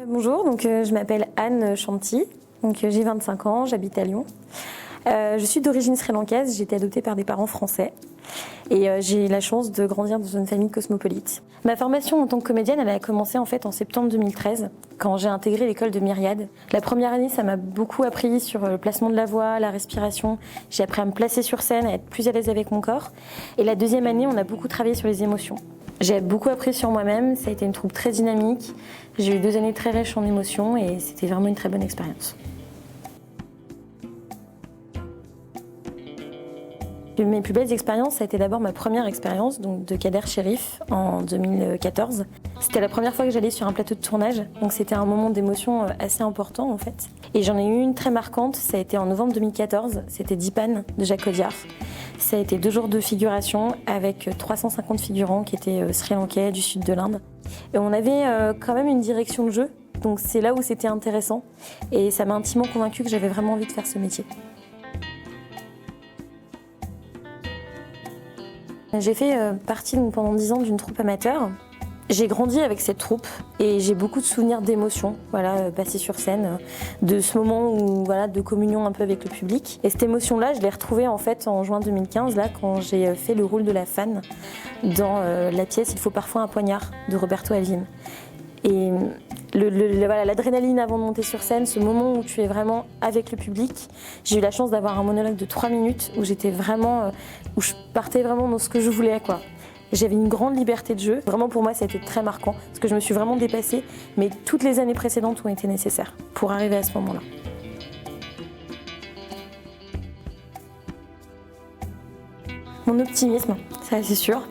Bonjour, je m'appelle Anne Chanty, j'ai 25 ans, j'habite à Lyon. Je suis d'origine sri-lankaise, j'ai été adoptée par des parents français et j'ai eu la chance de grandir dans une famille cosmopolite. Ma formation en tant que comédienne, elle a commencé en septembre 2013 quand j'ai intégré l'école de Myriade. La première année, ça m'a beaucoup appris sur le placement de la voix, la respiration. J'ai appris à me placer sur scène, à être plus à l'aise avec mon corps. Et la deuxième année, on a beaucoup travaillé sur les émotions. J'ai beaucoup appris sur moi-même, ça a été une troupe très dynamique. J'ai eu 2 années très riches en émotions et c'était vraiment une très bonne expérience. Mes plus belles expériences, ça a été d'abord ma première expérience de Kader Chérif en 2014. C'était la première fois que j'allais sur un plateau de tournage, donc c'était un moment d'émotion assez important en fait. Et j'en ai eu une très marquante, ça a été en novembre 2014, c'était Dipan de Jacques Audiard. Ça a été 2 jours de figuration avec 350 figurants qui étaient sri-lankais du sud de l'Inde. Et on avait quand même une direction de jeu, donc c'est là où c'était intéressant. Et ça m'a intimement convaincue que j'avais vraiment envie de faire ce métier. J'ai fait partie pendant 10 ans d'une troupe amateur. J'ai grandi avec cette troupe et j'ai beaucoup de souvenirs d'émotions, passées sur scène, de ce moment de communion un peu avec le public. Et cette émotion-là, je l'ai retrouvée en juin 2015, quand j'ai fait le rôle de la fan dans la pièce Il faut parfois un poignard de Roberto Alvim. Et l'adrénaline avant de monter sur scène, ce moment où tu es vraiment avec le public, j'ai eu la chance d'avoir un monologue de 3 minutes où où je partais vraiment dans ce que je voulais, quoi. J'avais une grande liberté de jeu. Vraiment pour moi, ça a été très marquant parce que je me suis vraiment dépassée, mais toutes les années précédentes ont été nécessaires pour arriver à ce moment-là. Mon optimisme, ça c'est sûr.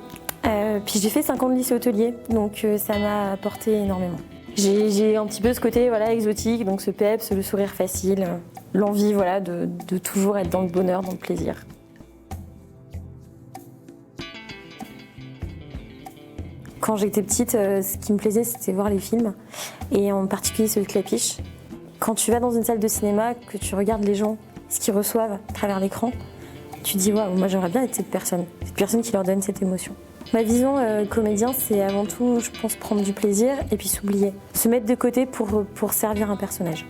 Puis j'ai fait 5 ans de lycée hôtelier, donc ça m'a apporté énormément. J'ai un petit peu ce côté exotique, donc ce peps, le sourire facile, l'envie de toujours être dans le bonheur, dans le plaisir. Quand j'étais petite, ce qui me plaisait, c'était voir les films, et en particulier ceux de Clapiche. Quand tu vas dans une salle de cinéma, que tu regardes les gens, ce qu'ils reçoivent à travers l'écran, tu te dis waouh, moi j'aimerais bien être cette personne qui leur donne cette émotion. Ma vision comédien, c'est avant tout, je pense, prendre du plaisir et puis s'oublier. Se mettre de côté pour servir un personnage.